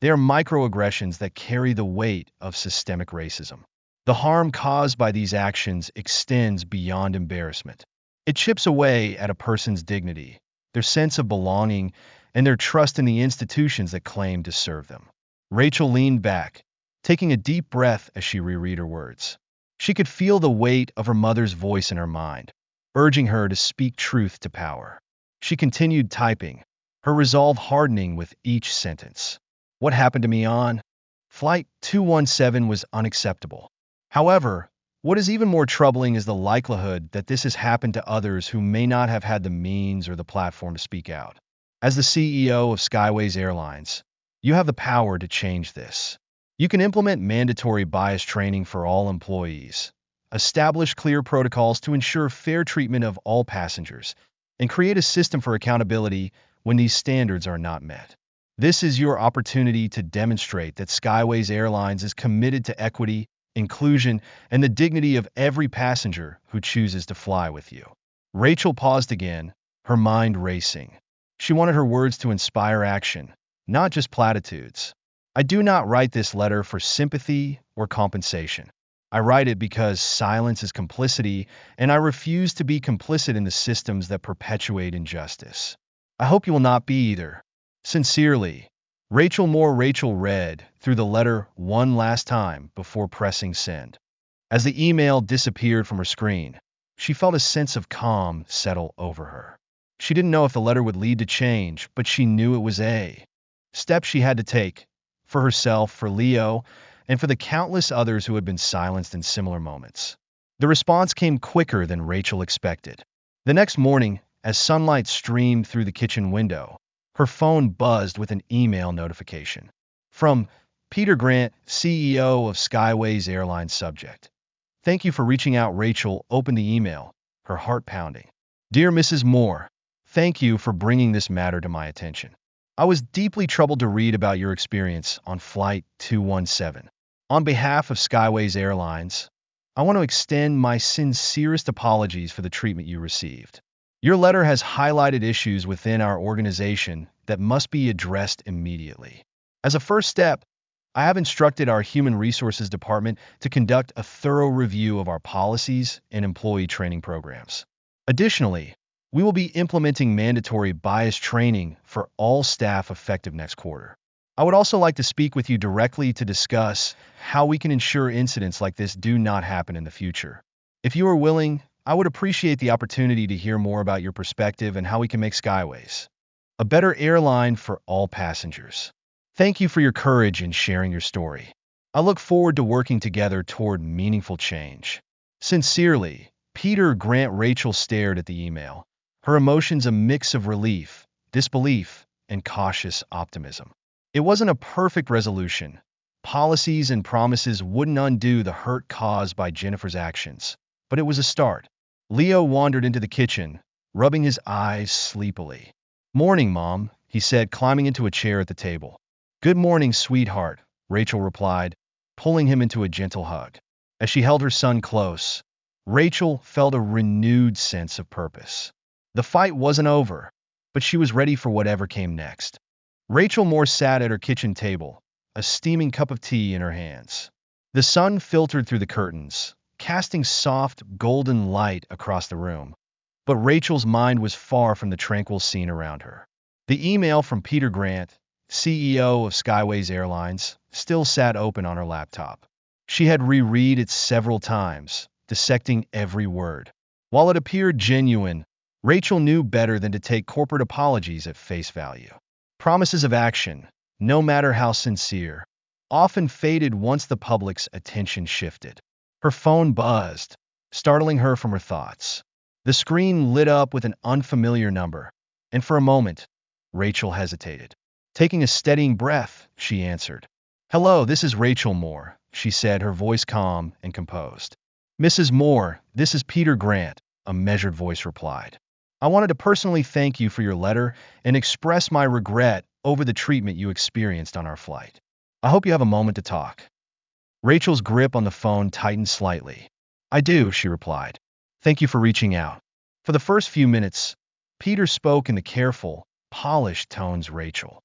They are microaggressions that carry the weight of systemic racism. The harm caused by these actions extends beyond embarrassment. It chips away at a person's dignity, their sense of belonging, and their trust in the institutions that claim to serve them. Rachel leaned back, taking a deep breath as she reread her words. She could feel the weight of her mother's voice in her mind, urging her to speak truth to power. She continued typing, her resolve hardening with each sentence. What happened to me on Flight 217 was unacceptable. However, what is even more troubling is the likelihood that this has happened to others who may not have had the means or the platform to speak out. As the CEO of Skyways Airlines, you have the power to change this. You can implement mandatory bias training for all employees, establish clear protocols to ensure fair treatment of all passengers, and create a system for accountability when these standards are not met. This is your opportunity to demonstrate that Skyways Airlines is committed to equity, inclusion, and the dignity of every passenger who chooses to fly with you. Rachel paused again, her mind racing. She wanted her words to inspire action, not just platitudes. I do not write this letter for sympathy or compensation. I write it because silence is complicity, and I refuse to be complicit in the systems that perpetuate injustice. I hope you will not be either. Sincerely, Rachel Moore. Rachel read through the letter one last time before pressing send. As the email disappeared from her screen, she felt a sense of calm settle over her. She didn't know if the letter would lead to change, but she knew it was a step she had to take for herself, for Leo, and for the countless others who had been silenced in similar moments. The response came quicker than Rachel expected. The next morning, as sunlight streamed through the kitchen window, her phone buzzed with an email notification. From Peter Grant, CEO of Skyways Airlines. Subject: Thank you for reaching out. Rachel opened the email, her heart pounding. Dear Mrs. Moore, thank you for bringing this matter to my attention. I was deeply troubled to read about your experience on Flight 217. On behalf of Skyways Airlines, I want to extend my sincerest apologies for the treatment you received. Your letter has highlighted issues within our organization that must be addressed immediately. As a first step, I have instructed our Human Resources Department to conduct a thorough review of our policies and employee training programs. Additionally, we will be implementing mandatory bias training for all staff effective next quarter. I would also like to speak with you directly to discuss how we can ensure incidents like this do not happen in the future. If you are willing, I would appreciate the opportunity to hear more about your perspective and how we can make Skyways a better airline for all passengers. Thank you for your courage in sharing your story. I look forward to working together toward meaningful change. Sincerely, Peter Grant. Rachel stared at the email, her emotions a mix of relief, disbelief, and cautious optimism. It wasn't a perfect resolution. Policies and promises wouldn't undo the hurt caused by Jennifer's actions, but it was a start. Leo wandered into the kitchen, rubbing his eyes sleepily. Morning, Mom, he said, climbing into a chair at the table. Good morning, sweetheart, Rachel replied, pulling him into a gentle hug. As she held her son close, Rachel felt a renewed sense of purpose. The fight wasn't over, but she was ready for whatever came next. Rachel Moore sat at her kitchen table, a steaming cup of tea in her hands. The sun filtered through the curtains, casting soft, golden light across the room. But Rachel's mind was far from the tranquil scene around her. The email from Peter Grant, CEO of Skyways Airlines, still sat open on her laptop. She had reread it several times, dissecting every word. While it appeared genuine, Rachel knew better than to take corporate apologies at face value. Promises of action, no matter how sincere, often faded once the public's attention shifted. Her phone buzzed, startling her from her thoughts. The screen lit up with an unfamiliar number, and for a moment, Rachel hesitated. Taking a steadying breath, she answered. Hello, this is Rachel Moore, she said, her voice calm and composed. Mrs. Moore, this is Peter Grant, a measured voice replied. I wanted to personally thank you for your letter and express my regret over the treatment you experienced on our flight. I hope you have a moment to talk. Rachel's grip on the phone tightened slightly. I do, she replied. Thank you for reaching out. For the first few minutes, Peter spoke in the careful, polished tones Rachel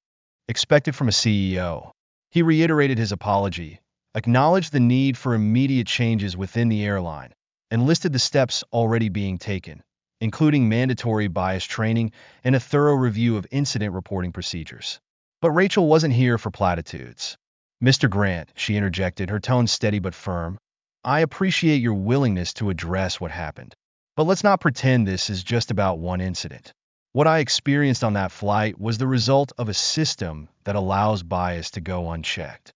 expected from a CEO. He reiterated his apology, acknowledged the need for immediate changes within the airline, and listed the steps already being taken, including mandatory bias training and a thorough review of incident reporting procedures. But Rachel wasn't here for platitudes. Mr. Grant, she interjected, her tone steady but firm, I appreciate your willingness to address what happened. But let's not pretend this is just about one incident. What I experienced on that flight was the result of a system that allows bias to go unchecked.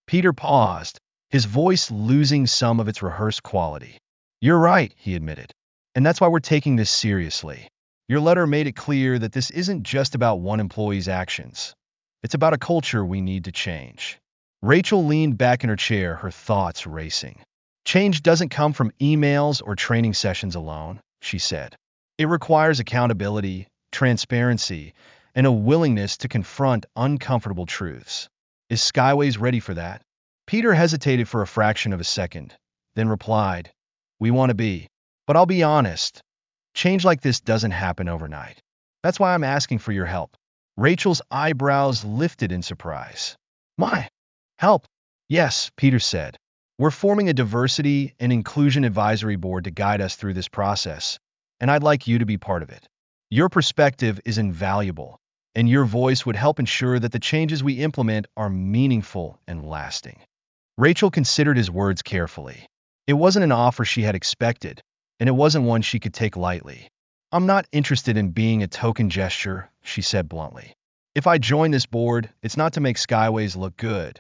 Peter paused, his voice losing some of its rehearsed quality. You're right, he admitted. And that's why we're taking this seriously. Your letter made it clear that this isn't just about one employee's actions. It's about a culture we need to change. Rachel leaned back in her chair, her thoughts racing. Change doesn't come from emails or training sessions alone, she said. It requires accountability, transparency, and a willingness to confront uncomfortable truths. Is Skyways ready for that? Peter hesitated for a fraction of a second, then replied, We want to be. But I'll be honest, change like this doesn't happen overnight. That's why I'm asking for your help. Rachel's eyebrows lifted in surprise. My help? Yes, Peter said. We're forming a diversity and inclusion advisory board to guide us through this process, and I'd like you to be part of it. Your perspective is invaluable, and your voice would help ensure that the changes we implement are meaningful and lasting. Rachel considered his words carefully. It wasn't an offer she had expected, and it wasn't one she could take lightly. I'm not interested in being a token gesture, she said bluntly. If I join this board, it's not to make Skyways look good.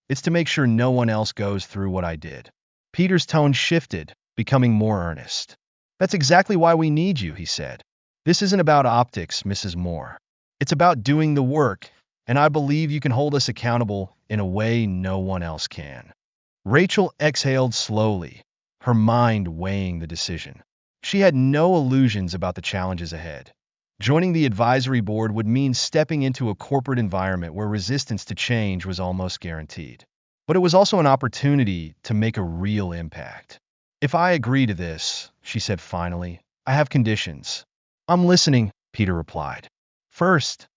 It's to make sure no one else goes through what I did. Peter's tone shifted, becoming more earnest. That's exactly why we need you, he said. This isn't about optics, Mrs. Moore. It's about doing the work, and I believe you can hold us accountable in a way no one else can. Rachel exhaled slowly, her mind weighing the decision. She had no illusions about the challenges ahead. Joining the advisory board would mean stepping into a corporate environment where resistance to change was almost guaranteed. But it was also an opportunity to make a real impact. If I agree to this, she said finally, I have conditions. I'm listening, Peter replied. First,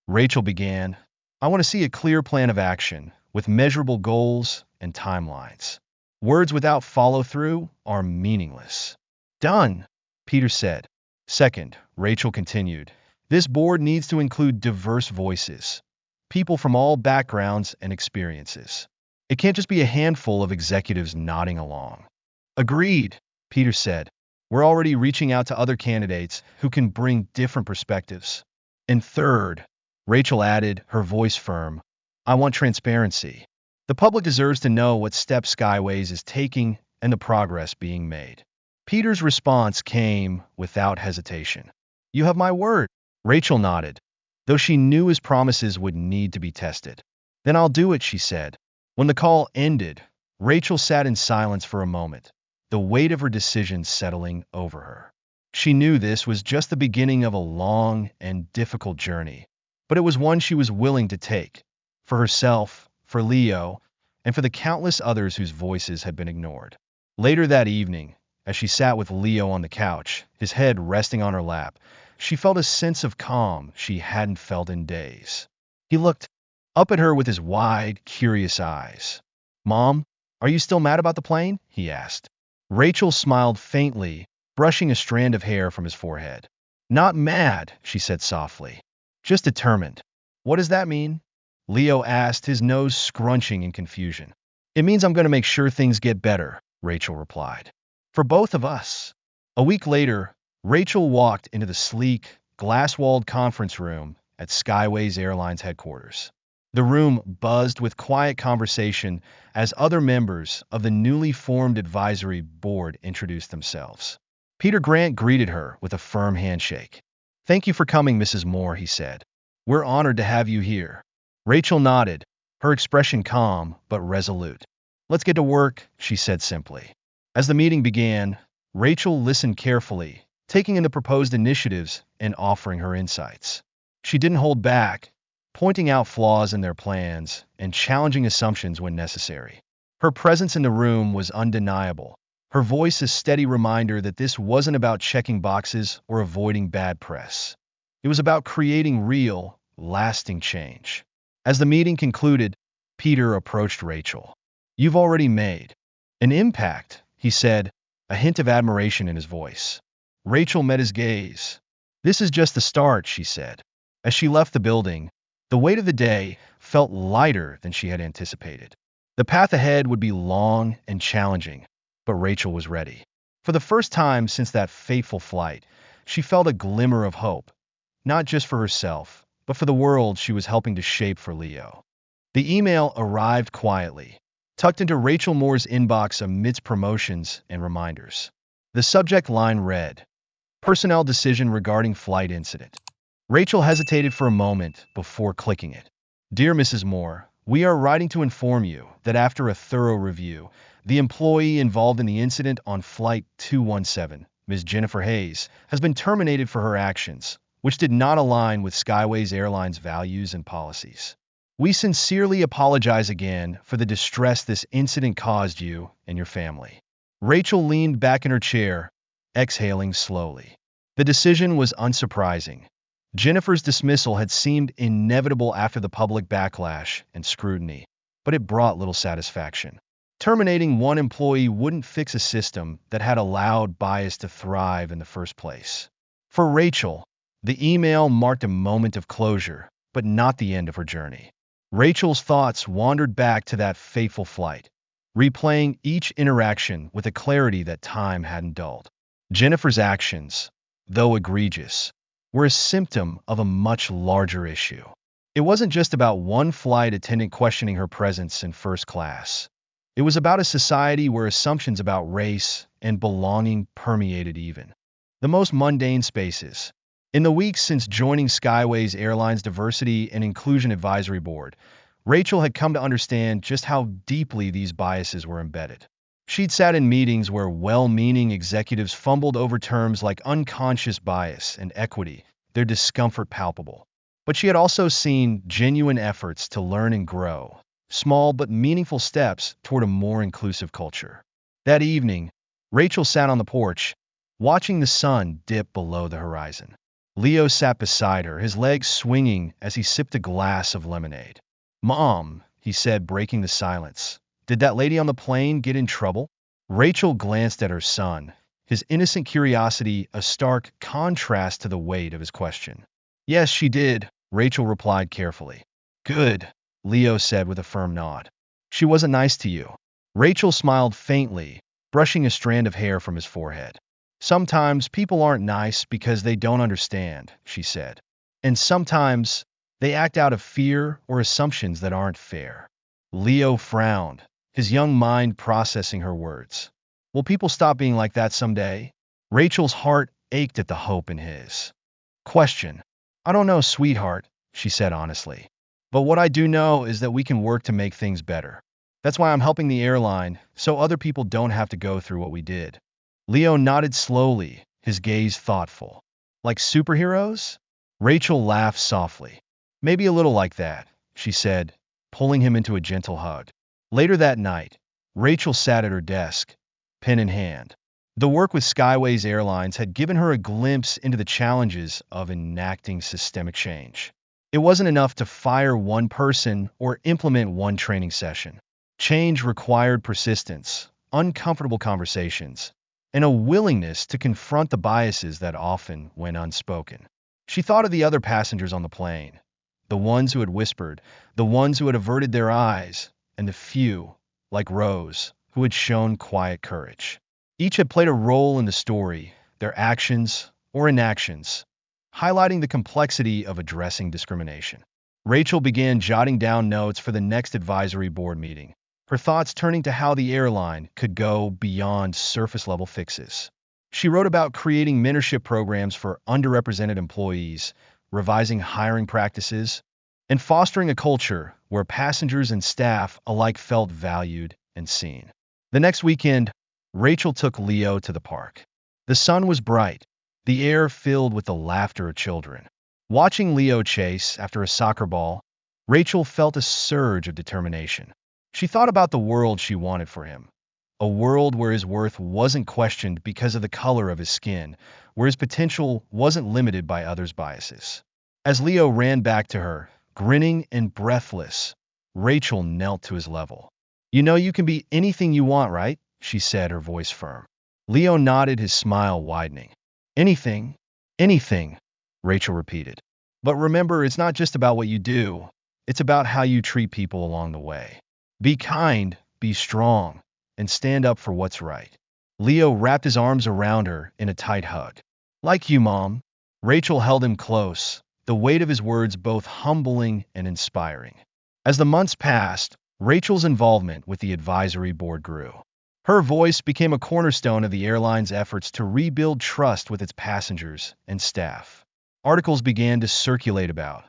Rachel began, I want to see a clear plan of action with measurable goals and timelines. Words without follow-through are meaningless. Done, Peter said. Second, Rachel continued, this board needs to include diverse voices, people from all backgrounds and experiences. It can't just be a handful of executives nodding along. Agreed, Peter said. We're already reaching out to other candidates who can bring different perspectives. And third, Rachel added, her voice firm, I want transparency. The public deserves to know what steps Skyways is taking and the progress being made. Peter's response came without hesitation. You have my word. Rachel nodded, though she knew his promises would need to be tested. Then I'll do it, she said. When the call ended, Rachel sat in silence for a moment, the weight of her decision settling over her. She knew this was just the beginning of a long and difficult journey, but it was one she was willing to take, for herself, for Leo, and for the countless others whose voices had been ignored. Later that evening, as she sat with Leo on the couch, his head resting on her lap, she felt a sense of calm she hadn't felt in days. He looked up at her with his wide, curious eyes. Mom, are you still mad about the plane? He asked. Rachel smiled faintly, brushing a strand of hair from his forehead. Not mad, she said softly. Just determined. What does that mean? Leo asked, his nose scrunching in confusion. It means I'm going to make sure things get better, Rachel replied. For both of us. A week later, Rachel walked into the sleek, glass-walled conference room at Skyways Airlines headquarters. The room buzzed with quiet conversation as other members of the newly formed advisory board introduced themselves. Peter Grant greeted her with a firm handshake. Thank you for coming, Mrs. Moore, he said. We're honored to have you here. Rachel nodded, her expression calm but resolute. Let's get to work, she said simply. As the meeting began, Rachel listened carefully, taking in the proposed initiatives and offering her insights. She didn't hold back, pointing out flaws in their plans and challenging assumptions when necessary. Her presence in the room was undeniable, her voice a steady reminder that this wasn't about checking boxes or avoiding bad press. It was about creating real, lasting change. As the meeting concluded, Peter approached Rachel. You've already made an impact, he said, a hint of admiration in his voice. Rachel met his gaze. This is just the start, she said. As she left the building, the weight of the day felt lighter than she had anticipated. The path ahead would be long and challenging, but Rachel was ready. For the first time since that fateful flight, she felt a glimmer of hope, not just for herself, but for the world she was helping to shape for Leo. The email arrived quietly, tucked into Rachel Moore's inbox amidst promotions and reminders. The subject line read, "Personnel decision regarding flight incident." Rachel hesitated for a moment before clicking it. "Dear Mrs. Moore, we are writing to inform you that after a thorough review, the employee involved in the incident on Flight 217, Ms. Jennifer Hayes, has been terminated for her actions, which did not align with Skyways Airlines values and policies. We sincerely apologize again for the distress this incident caused you and your family." Rachel leaned back in her chair, exhaling slowly. The decision was unsurprising. Jennifer's dismissal had seemed inevitable after the public backlash and scrutiny, but it brought little satisfaction. Terminating one employee wouldn't fix a system that had allowed bias to thrive in the first place. For Rachel, the email marked a moment of closure, but not the end of her journey. Rachel's thoughts wandered back to that fateful flight, replaying each interaction with a clarity that time hadn't dulled. Jennifer's actions, though egregious, were a symptom of a much larger issue. It wasn't just about one flight attendant questioning her presence in first class. It was about a society where assumptions about race and belonging permeated even the most mundane spaces. In the weeks since joining Skyways Airlines Diversity and Inclusion Advisory Board, Rachel had come to understand just how deeply these biases were embedded. She'd sat in meetings where well-meaning executives fumbled over terms like unconscious bias and equity, their discomfort palpable. But she had also seen genuine efforts to learn and grow, small but meaningful steps toward a more inclusive culture. That evening, Rachel sat on the porch, watching the sun dip below the horizon. Leo sat beside her, his legs swinging as he sipped a glass of lemonade. "Mom," he said, breaking the silence, "did that lady on the plane get in trouble?" Rachel glanced at her son, his innocent curiosity a stark contrast to the weight of his question. "Yes, she did," Rachel replied carefully. "Good," Leo said with a firm nod. "She wasn't nice to you." Rachel smiled faintly, brushing a strand of hair from his forehead. "Sometimes people aren't nice because they don't understand," she said. "And sometimes they act out of fear or assumptions that aren't fair." Leo frowned, his young mind processing her words. Will people stop being like that someday? Rachel's heart ached at the hope in his question. "I don't know, sweetheart," she said honestly. "But what I do know is that we can work to make things better. That's why I'm helping the airline, so other people don't have to go through what we did." Leo nodded slowly, his gaze thoughtful. "Like superheroes?" Rachel laughed softly. "Maybe a little like that," she said, pulling him into a gentle hug. Later that night, Rachel sat at her desk, pen in hand. The work with Skyways Airlines had given her a glimpse into the challenges of enacting systemic change. It wasn't enough to fire one person or implement one training session. Change required persistence, uncomfortable conversations, and a willingness to confront the biases that often went unspoken. She thought of the other passengers on the plane, the ones who had whispered, the ones who had averted their eyes, and the few, like Rose, who had shown quiet courage. Each had played a role in the story, their actions or inactions, highlighting the complexity of addressing discrimination. Rachel began jotting down notes for the next advisory board meeting, her thoughts turning to how the airline could go beyond surface-level fixes. She wrote about creating mentorship programs for underrepresented employees, revising hiring practices, and fostering a culture where passengers and staff alike felt valued and seen. The next weekend, Rachel took Leo to the park. The sun was bright, the air filled with the laughter of children. Watching Leo chase after a soccer ball, Rachel felt a surge of determination. She thought about the world she wanted for him, a world where his worth wasn't questioned because of the color of his skin, where his potential wasn't limited by others' biases. As Leo ran back to her, grinning and breathless, Rachel knelt to his level. "You know you can be anything you want, right?" she said, her voice firm. Leo nodded, his smile widening. "Anything, anything," Rachel repeated. "But remember, it's not just about what you do. It's about how you treat people along the way. Be kind, be strong, and stand up for what's right." Leo wrapped his arms around her in a tight hug. Like you, Mom. Rachel held him close, the weight of his words both humbling and inspiring. As the months passed, Rachel's involvement with the advisory board grew. Her voice became a cornerstone of the airline's efforts to rebuild trust with its passengers and staff. Articles began to circulate about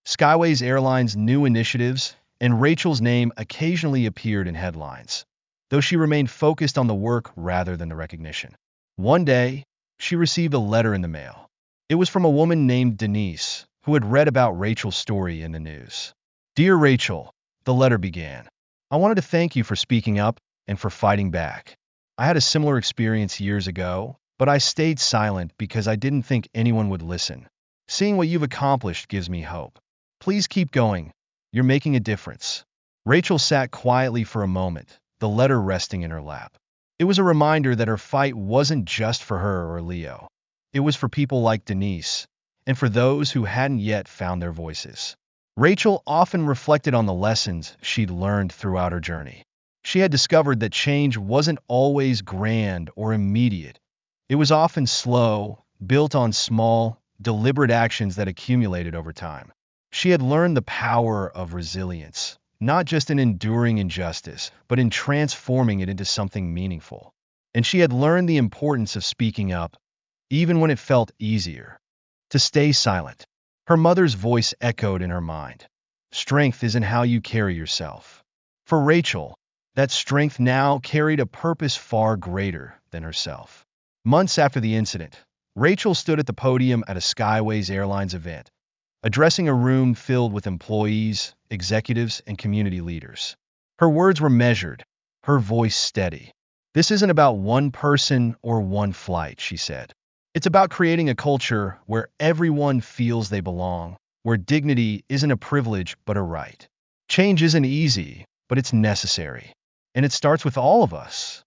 Skyways Airlines' new initiatives, and Rachel's name occasionally appeared in headlines, though she remained focused on the work rather than the recognition. One day, she received a letter in the mail. It was from a woman named Denise, who had read about Rachel's story in the news. Dear Rachel, the letter began. I wanted to thank you for speaking up and for fighting back. I had a similar experience years ago, but I stayed silent because I didn't think anyone would listen. Seeing what you've accomplished gives me hope. Please keep going. You're making a difference. Rachel sat quietly for a moment, the letter resting in her lap. It was a reminder that her fight wasn't just for her or Leo. It was for people like Denise, and for those who hadn't yet found their voices. Rachel often reflected on the lessons she'd learned throughout her journey. She had discovered that change wasn't always grand or immediate. It was often slow, built on small, deliberate actions that accumulated over time. She had learned the power of resilience, not just in enduring injustice, but in transforming it into something meaningful. And she had learned the importance of speaking up, even when it felt easier to stay silent. Her mother's voice echoed in her mind. Strength isn't how you carry yourself. For Rachel, that strength now carried a purpose far greater than herself. Months after the incident, Rachel stood at the podium at a Skyways Airlines event, addressing a room filled with employees, executives, and community leaders. Her words were measured, her voice steady. This isn't about one person or one flight, she said. It's about creating a culture where everyone feels they belong, where dignity isn't a privilege but a right. Change isn't easy, but it's necessary. And it starts with all of us.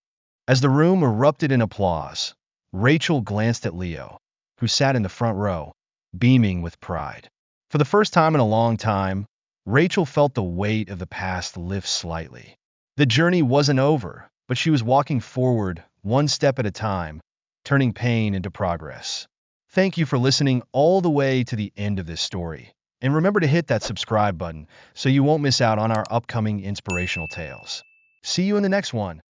As the room erupted in applause, Rachel glanced at Leo, who sat in the front row, beaming with pride. For the first time in a long time, Rachel felt the weight of the past lift slightly. The journey wasn't over, but she was walking forward, one step at a time, turning pain into progress. Thank you for listening all the way to the end of this story. And remember to hit that subscribe button so you won't miss out on our upcoming inspirational tales. See you in the next one.